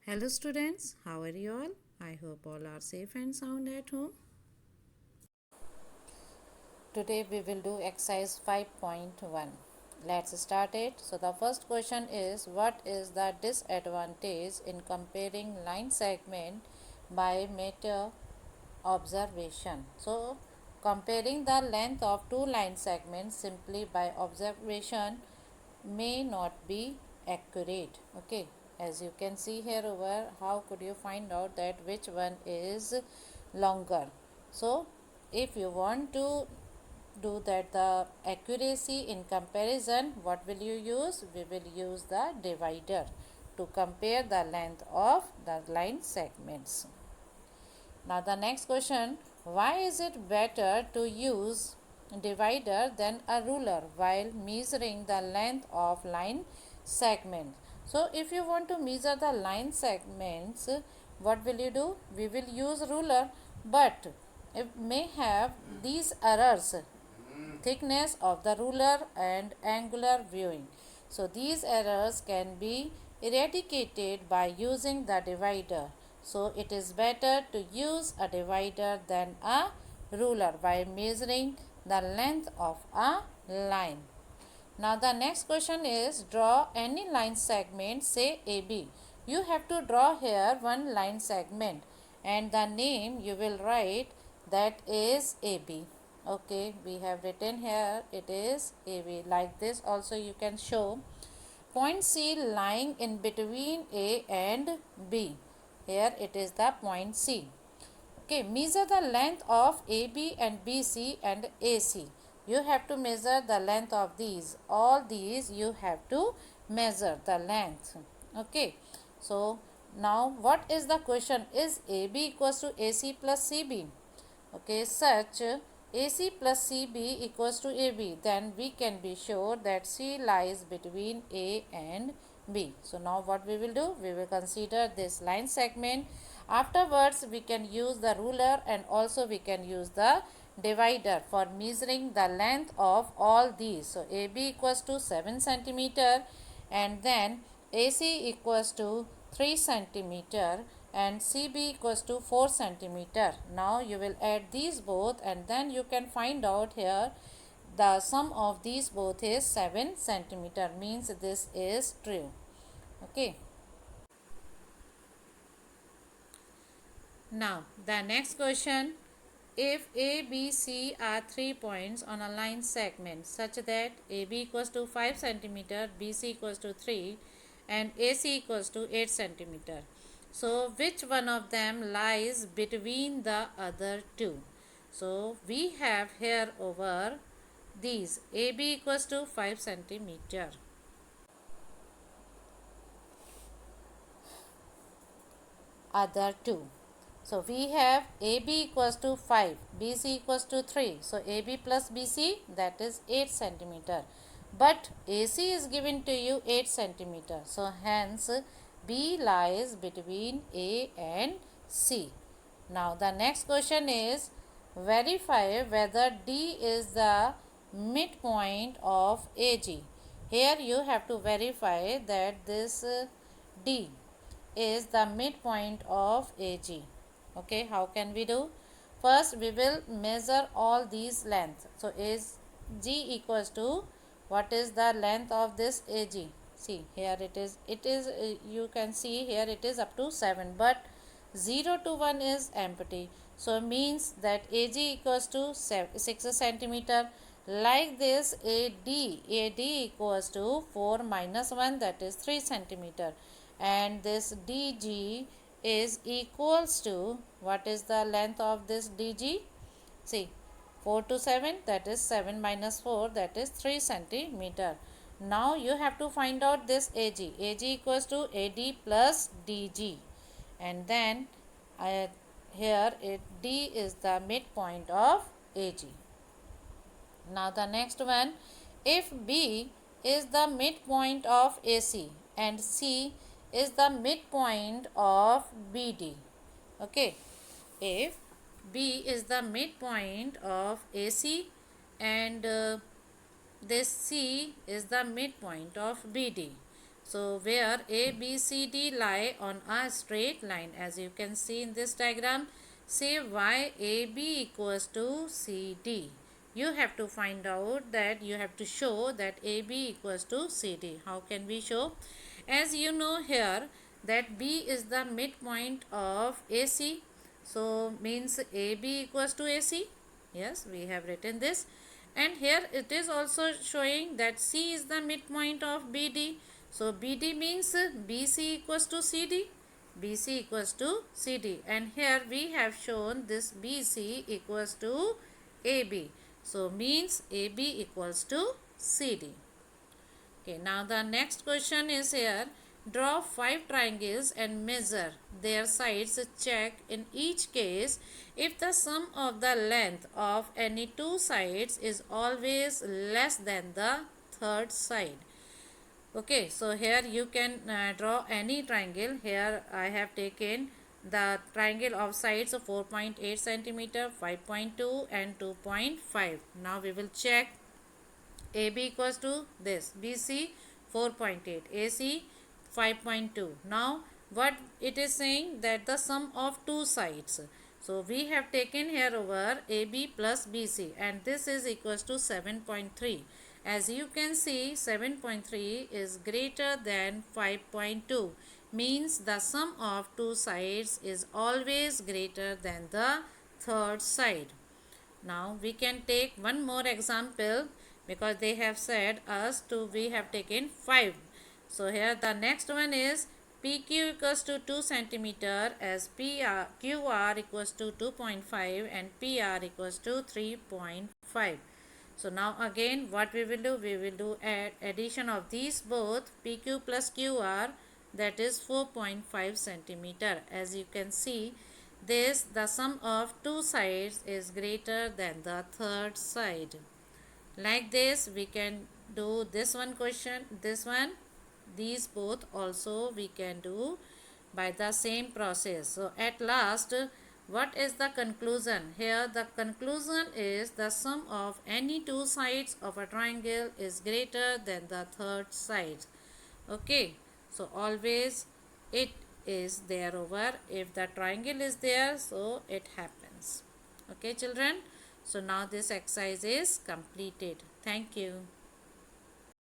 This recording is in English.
Hello students, how are you all? I hope all are safe and sound at home. Today we will do exercise 5.1. Let's start it. So the first question is, what is the disadvantage in comparing line segment by meta observation? So comparing the length of two line segments simply by observation may not be accurate. Okay, as you can see here over, how could you find out that which one is longer? So if you want to do that the accuracy in comparison, what will you use? We will use the divider to compare the length of the line segments. Now the next question, why is it better to use divider than a ruler while measuring the length of line segment? So if you want to measure the line segments, what will you do? We will use ruler, but it may have these errors, thickness of the ruler and angular viewing. So these errors can be eradicated by using the divider. So it is better to use a divider than a ruler by measuring the length of a line. Now the next question is, draw any line segment, say AB. You have to draw here one line segment and the name you will write, that is AB. Okay, we have written here it is AB. Like this also you can show point C lying in between A and B. Here it is the point C. Okay, measure the length of AB and BC and AC. You have to measure the length of these. All these you have to measure the length. Okay, so now what is the question? Is AB equals to AC plus CB? Okay, such AC plus CB equals to AB, then we can be sure that C lies between A and B. So now what we will do? We will consider this line segment. Afterwards, we can use the ruler and also we can use the divider for measuring the length of all these. So AB equals to 7 centimeter and then AC equals to 3 centimeter and CB equals to 4 centimeter. Now you will add these both and then you can find out here the sum of these both is 7 centimeter, means this is true. Okay. Now the next question, if A, B, C are 3 points on a line segment such that AB equals to 5 centimeter, BC equals to 3 and AC equals to 8 centimeter. So which one of them lies between the other two? So we have here over these AB equals to 5 centimeter. Other two. So we have AB equals to 5, BC equals to 3. So AB plus BC, that is 8 centimeter. But AC is given to you 8 centimeter. So hence B lies between A and C. Now the next question is, verify whether D is the midpoint of AG. Here you have to verify that this D is the midpoint of AG. Okay, how can we do? First we will measure all these lengths. So is G equals to, what is the length of this AG? See here it is you can see here it is up to 7, but 0 to 1 is empty. So means that AG equals to 6 centimeter. Like this AD equals to 4 minus 1, that is 3 centimeter. And this DG is equals to, what is the length of this DG? See, 4 to 7, that is 7 minus 4, that is 3 centimeter. Now you have to find out this AG. AG equals to AD plus DG. And then here D is the midpoint of AG. Now the next one, if B is the midpoint of AC and C is the midpoint of BD. Okay, if B is the midpoint of AC and this C is the midpoint of BD. So where A, B, C, D lie on a straight line, as you can see in this diagram, say why AB equals to CD. You have to find out that you have to show that AB equals to CD. How can we show? As you know here that B is the midpoint of AC. So means AB equals to AC. Yes, we have written this. And here it is also showing that C is the midpoint of BD. So BD means BC equals to CD. BC equals to CD. And here we have shown this BC equals to AB. So means AB equals to CD. Okay, now the next question is here. Draw 5 triangles and measure their sides. Check in each case if the sum of the length of any two sides is always less than the third side. Okay, so here you can draw any triangle. Here I have taken the triangle of sides of 4.8 centimeter, 5.2 and 2.5. Now we will check. AB equals to this, BC 4.8, AC 5.2. Now what it is saying, that the sum of two sides. So we have taken here over AB plus BC, and this is equals to 7.3. As you can see, 7.3 is greater than 5.2, means the sum of two sides is always greater than the third side. Now we can take one more example, because they have said us to we have taken 5. So here the next one is PQ equals to 2 centimeter, as QR equals to 2.5 and PR equals to 3.5. So now again what we will do, we will do addition of these both, PQ plus QR, that is 4.5 centimeter. As you can see, this the sum of two sides is greater than the third side. Like this we can do this one question, this one, these both also we can do by the same process. So at last, what is the conclusion? Here the conclusion is the sum of any two sides of a triangle is greater than the third side. Okay, so always it is there over, if the triangle is there, so it happens. Okay children, so now this exercise is completed. Thank you.